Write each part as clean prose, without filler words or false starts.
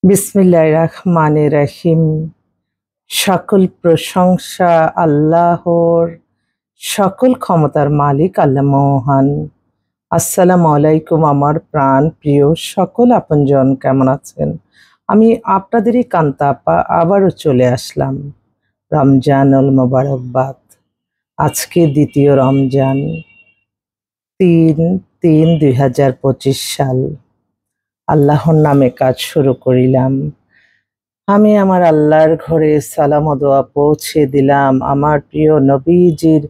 বিসমিল্লাহির রহমানির রহিম। সকল প্রশংসা আল্লাহর, সকল ক্ষমতার মালিক আল্লাহ মহান। আসসালামু আলাইকুম আমার প্রাণ প্রিয় সকল আপনজন, কেমন আছেন? আমি আপনাদেরই কান্তা আপা আবারও চলে আসলাম। রমজানুল মোবারকবাদ। আজকে দ্বিতীয় রমজান, ৩/৩/২০২৫ সাল। আল্লাহর নামে কাজ শুরু করিলাম। আমি আমার আল্লাহর ঘরে সালাম ও দোয়া পৌঁছে দিলাম। আমার প্রিয় নবীজির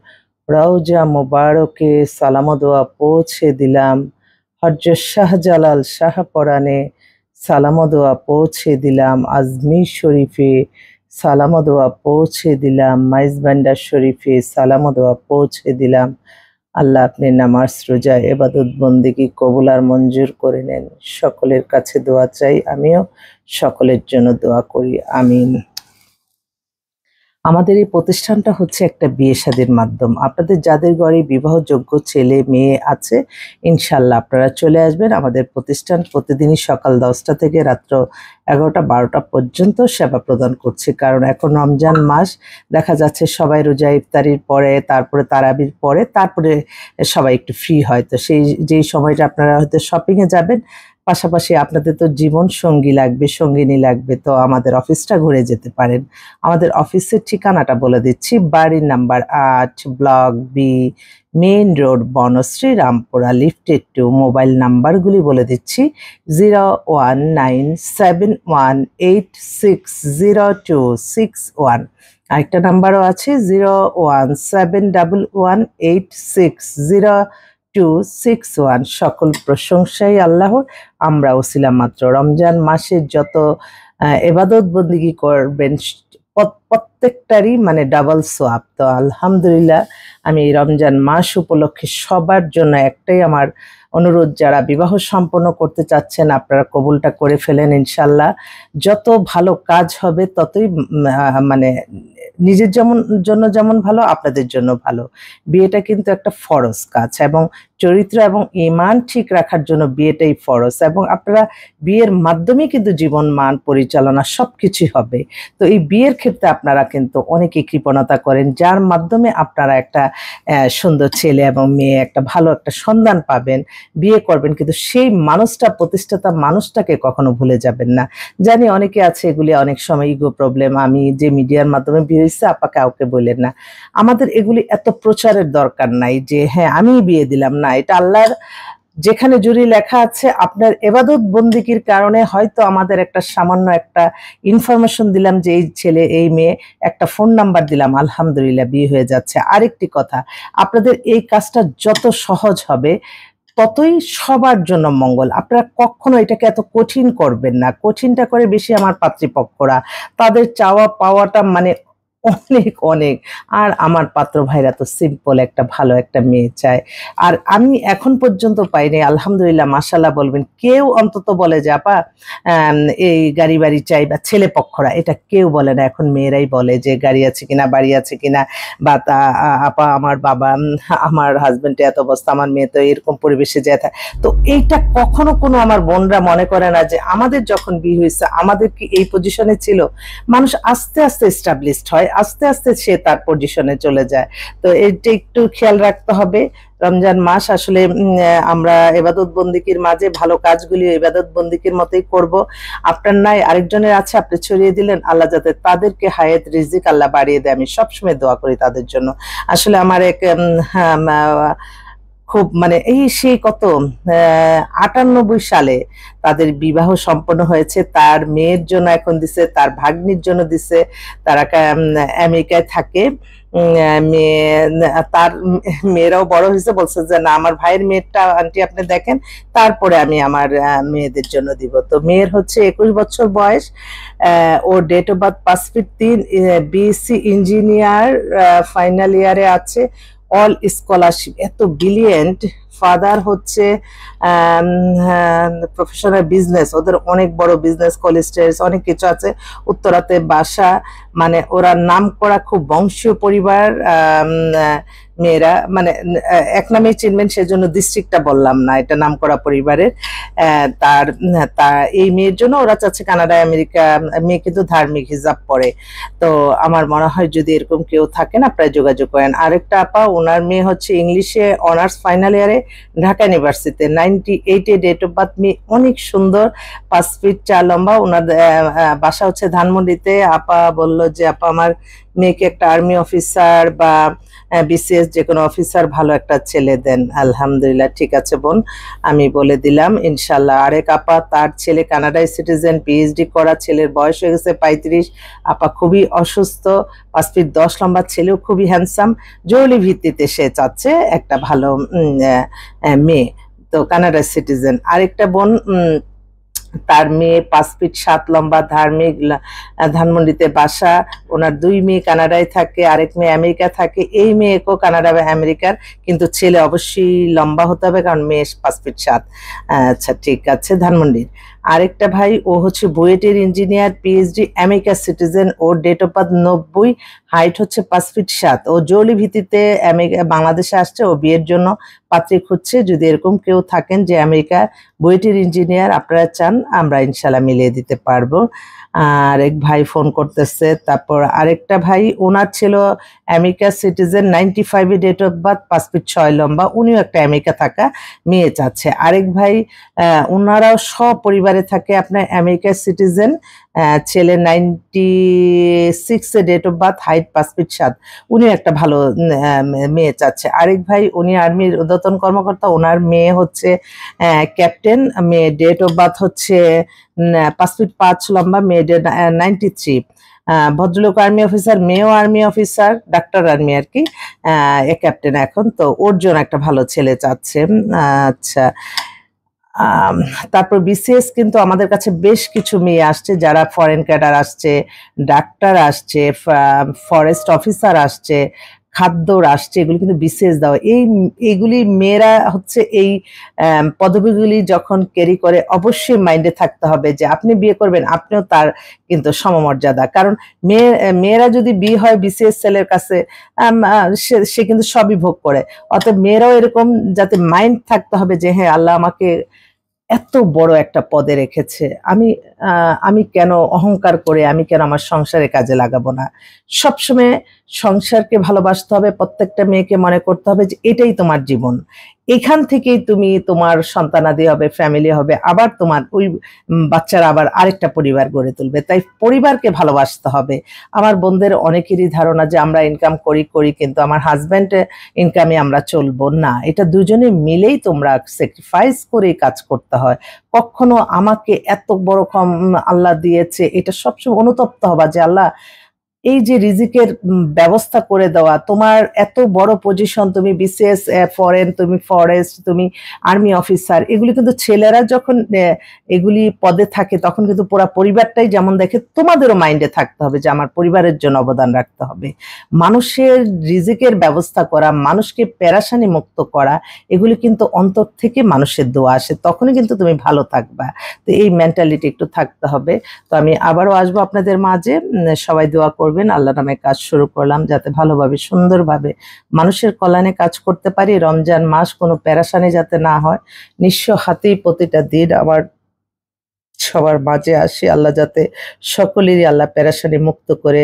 রওজা মোবারকে সালাম ও দোয়া পৌঁছে দিলাম। হযরত শাহজালাল শাহপরানে সালাম ও দোয়া পৌঁছে দিলাম। আজমির শরীফে সালাম ও দোয়া পৌঁছে দিলাম। মাইজবান্ডার শরীফে সালাম ও দোয়া পৌঁছে দিলাম। আল্লাহ আপনি নামাজ রোজা এবাদত বন্দেগী কবুল আর মঞ্জুর করে নেন। সকলের কাছে দোয়া চাই, আমিও সকলের জন্য দোয়া করি, আমিন। আমাদের এই প্রতিষ্ঠানটা হচ্ছে একটা বিয়ে শাদীর মাধ্যম। আপনাদের যাদের ঘরে বিবাহযোগ্য ছেলে মেয়ে আছে, ইনশাল্লাহ আপনারা চলে আসবেন। আমাদের প্রতিষ্ঠান প্রতিদিনই সকাল 10টা থেকে রাত্র 11টা-12টা পর্যন্ত সেবা প্রদান করছে। কারণ এখন রমজান মাস, দেখা যাচ্ছে সবাই রোজা ইফতারির পরে, তারপরে তারাবির পরে, তারপরে সবাই একটু ফ্রি হয়। তো যেই সময়টা আপনারা হয়তো শপিংয়ে যাবেন, পাশাপাশি আপনাদের তো জীবন সঙ্গী লাগবে, সঙ্গিনী লাগবে, তো আমাদের অফিসটা ঘুরে যেতে পারেন। আমাদের অফিসের ঠিকানাটা বলে দিচ্ছি। বাড়ির number 8, block B, main road, Banasree, Rampura, lifted 2। Mobile নাম্বারগুলি বলে দিচ্ছি: 01971860261। আরেকটা নাম্বারও আছে 01711860261। সকল প্রশংসাই আল্লাহর। আমরা ওসিলা মাত্র। রমজান মাসে যত এবাদত বন্দিগি করবেন প্রত্যেকটারই মানে ডাবল সোয়াব। তো আলহামদুলিল্লাহ, আমি এই রমজান মাস উপলক্ষে সবার জন্য একটাই আমার অনুরোধ, যারা বিবাহ সম্পন্ন করতে চাচ্ছেন আপনারা কবুলটা করে ফেলেন ইনশাল্লাহ। যত ভালো কাজ হবে ততই মানে নিজের জন্য যেমন ভালো, আপনাদের জন্য ভালো। বিয়েটা কিন্তু একটা ফরজ কাজ, এবং চরিত্র এবং ঈমান ঠিক রাখার জন্য বিয়েটাই ফরজ, এবং আপনারা বিয়ের মাধ্যমে কিন্তু জীবন মান পরিচালনা সবকিছুই হবে। তো এই বিয়ের ক্ষেত্রে আপনারা কিন্তু অনেকে কৃপণতা করেন, যার মাধ্যমে আপনারা একটা সুন্দর ছেলে এবং মেয়ে, একটা ভালো একটা সন্তান পাবেন, বিয়ে করবেন, কিন্তু সেই মানুষটা, প্রতিষ্ঠাতা মানুষটাকে কখনো ভুলে যাবেন না। জানি অনেকে আছে এগুলি অনেক সময় ইগো প্রবলেম, আমি যে মিডিয়ার মাধ্যমে বিয়ে হয়েছে আপা কাউকে বললেন না। আমাদের এগুলি এত প্রচারের দরকার নাই যে হ্যাঁ আমি বিয়ে দিলাম না। এটা আল্লাহর যেখানে জুরি লেখা আছে, আপনার এবাদত বন্দিকির কারণে হয়তো আমাদের একটা সামান্য একটা ইনফরমেশন দিলাম যে এই ছেলে এই মেয়ে, একটা ফোন নাম্বার দিলাম, আলহামদুলিল্লাহ বিয়ে হয়ে যাচ্ছে। আরেকটি কথা, আপনাদের এই কাজটা যত সহজ হবে ততই সবার জন্য মঙ্গল। আপনারা কখনো এটাকে এত কঠিন করবেন না। কঠিনটা করে বেশি আমার পাত্রীপক্ষরা, তাদের চাওয়া পাওয়াটা মানে অনেক অনেক। আর আমার পাত্র ভাইরা তো সিম্পল একটা ভালো একটা মেয়ে চায়। আর আমি এখন পর্যন্ত পাইনি, আলহামদুলিল্লাহ মাশাআল্লাহ বলবেন, কেউ অন্তত বলে যে আপা এই গাড়ি বাড়ি চাই, বা ছেলে পক্ষরা এটা কেউ বলে না। এখন মেয়েরাই বলে যে গাড়ি আছে কিনা, বাড়ি আছে কিনা, বা আপা আমার বাবা, আমার হাজবেন্ডের এত অবস্থা, আমার মেয়ে তো এরকম পরিবেশে যায়। তো এইটা কখনো কোনো আমার বোনরা মনে করে না যে আমাদের যখন বিয়ে হয়েছে আমাদের কি এই পজিশনে ছিল। মানুষ আস্তে আস্তে এস্টাবলিশড হয়, আস্তে আস্তে সে তার পজিশনে চলে যায়। তো এটা একটু খেয়াল রাখতে হবে। রমজান মাস আসলে আমরা এবাদত বন্দিকির মাঝে ভালো কাজগুলি এবাদত বন্দিকির মতোই করব। আপনার নাই আরেকজনের আছে, আপনি ছড়িয়ে দিলেন, আল্লাহ যাতে তাদেরকে হায়াত রিজিক আল্লাহ বাড়িয়ে দেয়, আমি সবসময় দোয়া করি তাদের জন্য। আসলে আমার এক খুব মানে এই সেই কত 98 সালে তাদের বিবাহ সম্পন্ন হয়েছে। তার মেয়ের জন্য এখন দিছে, তার ভাগ্নির জন্য দিছে। তারা আমেরিকায় থাকে। তার মেয়েরাও বড় হয়েছে, বলছে যে না আমার ভাইয়ের মেয়েরটা আন্টি আপনি দেখেন, তারপরে আমি আমার মেয়েদের জন্য দিব। তো মেয়ের হচ্ছে 21 বছর বয়স। ওর date of birth 5 feet 3, BSc engineer final ইয়ারে আছে, অল স্কলারশিপ, এত ব্রিলিয়েন্ট। ফাদার হচ্ছে প্রফেশনাল বিজনেস, ওদের অনেক বড় বিজনেস, কোলেস্টেরস অনেক কিছু আছে। উত্তরাতে বাসা, মানে ওরা নাম করা খুব বংশীয় পরিবার। মেয়েরা, মানে এক নামেই চিনবেন সেজন্য ডিস্ট্রিক্টটা বললাম না, এটা নামকরা পরিবারের। তার এই মেয়ের জন্য ওরা চাচ্ছে কানাডায় আমেরিকা। মেয়ে কিন্তু ধার্মিক, হিজাব পরে। তো আমার মনে হয় যদি এরকম কেউ থাকেন আপনারা যোগাযোগ করেন। আরেকটা আপা, ওনার মেয়ে হচ্ছে ইংলিশে অনার্স ফাইনাল ইয়ারে, ঢাকা ইউনিভার্সিটিতে, 98-এ ডেট অফ বার্থ। মেয়ে অনেক সুন্দর, 5 ফিট 4 লম্বা। ওনার বাসা হচ্ছে ধানমন্ডিতে। আপা বলল যে আপা আমার মেয়েকে একটা আর্মি অফিসার বা বিসিএস যে কোনো অফিসার ভালো একটা ছেলে দেন। আলহামদুলিল্লাহ, ঠিক আছে বোন, আমি বলে দিলাম ইনশাল্লাহ। আরেক আপা, তার ছেলে কানাডায় সিটিজেন, পিএইচডি করা, ছেলের বয়স হয়ে গেছে 35। আপা খুবই অসুস্থ, 5 ফিট 10 লম্বা, ছেলেও খুবই হ্যান্ডসাম। জরুরি ভিত্তিতে সে চাচ্ছে একটা ভালো মেয়ে, তো কানাডার সিটিজেন। আরেকটা বোন, তার মেয়ে 5 ফিট 7 লম্বা, ধার্মিক, ধানমন্ডিতে বাসা। ওনার 2 মেয়ে কানাডায় থাকে, আরেক মেয়ে আমেরিকা থাকে। এই মেয়েকেও কানাডা বা আমেরিকার, কিন্তু ছেলে অবশ্যই লম্বা হতে হবে, কারণ মেয়ে 5 ফিট 7। আচ্ছা ঠিক আছে, ধানমন্ডির। আরেকটা ভাই, ও হচ্ছে বুয়েটের ইঞ্জিনিয়ার, পিএইচডি, আমেরিকা সিটিজেন। ওর ডেট অফ বার্থ 90, হাইট হচ্ছে 5 ফিট 7। ও জরুরি ভিত্তিতে বাংলাদেশে আসছে, ও বিয়ের জন্য পাত্রী খুঁজছে। যদি এরকম কেউ থাকেন যে আমেরিকা বুয়েটের ইঞ্জিনিয়ার আপনারা চান, আমরা ইনশাল্লাহ মিলিয়ে দিতে পারবো। আরেক ভাই ফোন করতেছে। তারপর আরেকটা ভাই, ওনার ছিল আমেরিকা সিটিজেন, 95-এ ডেট অফ বার্থ, 5 ফিট 6 লম্বা। উনিও একটা আমেরিকা থাকা মেয়ে চাচ্ছে। আরেক ভাই, ওনারাও সপরিবারে থাকে, আপনার আমেরিকা সিটিজেন, ছেলে 96-এ date of birth, height 5 feet 7। উনি একটা ভালো মেয়ে চাচ্ছে। আরেক ভাই, উনি আর্মির ঊর্ধ্বতন কর্মকর্তা, ওনার মেয়ে হচ্ছে ক্যাপ্টেন, মেয়ে ডেট অফ বার্থ হচ্ছে 5 ফিট 5 লম্বা, মেয়ে 93। ভদ্রলোক আর্মি অফিসার, মেয়েও আর্মি অফিসার, ডাক্তার আর্মি আর কি, ক্যাপ্টেন এখন। তো ওর জন্য একটা ভালো ছেলে চাচ্ছে। আচ্ছা, তারপর বিসিএস কিন্তু আমাদের কাছে বেশ কিছু মেয়ে আসছে, যারা ফরেন ক্যাডার আসছে, ডাক্তার আসছে, ফরেস্ট অফিসার আসছে, খাদ্যর আসছে। এগুলি কিন্তু বিসিএস দেওয়া। এইগুলি মেয়েরা হচ্ছে এই পদবিগুলি যখন ক্যারি করে, অবশ্যই মাইন্ডে থাকতে হবে যে আপনি বিয়ে করবেন, আপনিও তার কিন্তু সমমর্যাদা। কারণ মেয়েরা যদি বিয়ে হয় বিসিএস সেলের কাছে, সে কিন্তু সবই ভোগ করে। অতএব মেয়েরাও এরকম যাতে মাইন্ড থাকতে হবে যে হ্যাঁ, আল্লাহ আমাকে এত বড় একটা পদে রেখেছে, আমি কেন অহংকার করে, আমি কেন আমার সংসারে কাজে লাগাবো না। সবসময় সংসারকে ভালোবাসতে হবে। প্রত্যেকটা মেয়েকে মনে করতে হবে যে এটাই তোমার জীবন, এখান থেকেই তুমি তোমার সন্তানাদি হবে, ফ্যামিলি হবে, আবার তোমার ওই বাচ্চারা আবার আরেকটা পরিবার গড়ে তুলবে। তাই পরিবারকে ভালোবাসতে হবে। আমার বোনদের অনেকেরই ধারণা যে আমরা ইনকাম করি কিন্তু আমার হাজব্যান্ড ইনকামে আমরা চলবো না। এটা দুজনে মিলেই তোমরা স্যাক্রিফাইস করে কাজ করতে হয়। কখনো আমাকে এত বড় আল্লাহ দিয়েছে, এটা সবসময় অনুতপ্ত হবা যে আল্লাহ এই যে রিজিকের ব্যবস্থা করে দেওয়া, তোমার এত বড় পজিশন, তুমি বিসিএস, ফরেন, তুমি ফরেস্ট, তুমি আর্মি অফিসার, এগুলি কিন্তু ছেলেরা যখন এগুলি পদে থাকে তখন কিন্তু পুরো পরিবারটাই যেমন দেখে, তোমাদেরও মাইন্ডে থাকতে হবে যে আমার পরিবারের জন্য অবদান রাখতে হবে। মানুষের রিজিকের ব্যবস্থা করা, মানুষকে পেরেশানি মুক্ত করা, এগুলি কিন্তু অন্তর থেকে মানুষের দোয়া আসে, তখনই কিন্তু তুমি ভালো থাকবা। তো এই মেন্টালিটি একটু থাকতে হবে। তো আমি আবারও আসবো আপনাদের মাঝে, সবাই দোয়া করবেন। আল্লাহ নামে কাজ শুরু করলাম যাতে ভালোভাবে সুন্দরভাবে মানুষের কল্যাণে কাজ করতে পারি। রমজান মাস কোনো পেরেশানি যাতে না হয়, নিঃস্ব হাতেই প্রতিটা দিন আমার সবার মাঝে আসে। আল্লাহ যাতে সকলেরই আল্লাহ পেরেশানি মুক্ত করে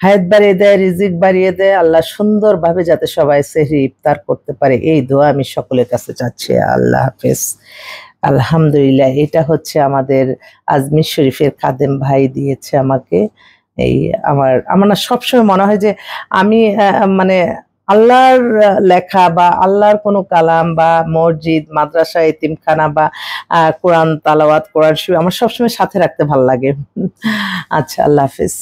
হায়াত বাড়িয়ে দেয়, রিজিক বাড়িয়ে দেয়। আল্লাহ সুন্দরভাবে যাতে সবাই সেহরি ইফতার করতে পারে, এই দোয়া আমি সকলের কাছে চাচ্ছি। আল্লাহ হাফেজ। আলহামদুলিল্লাহ, এটা হচ্ছে আমাদের আজমির শরীফের খাদেম ভাই দিয়েছে আমাকে। এই আমার না সবসময় মনে হয় যে আমি মানে আল্লাহর লেখা বা আল্লাহর কোনো কালাম বা মসজিদ, মাদ্রাসা, এতিমখানা বা কোরআন তালাওয়াত, কোরআন শরীফ আমার সবসময় সাথে রাখতে ভালো লাগে। আচ্ছা, আল্লাহ হাফেজ।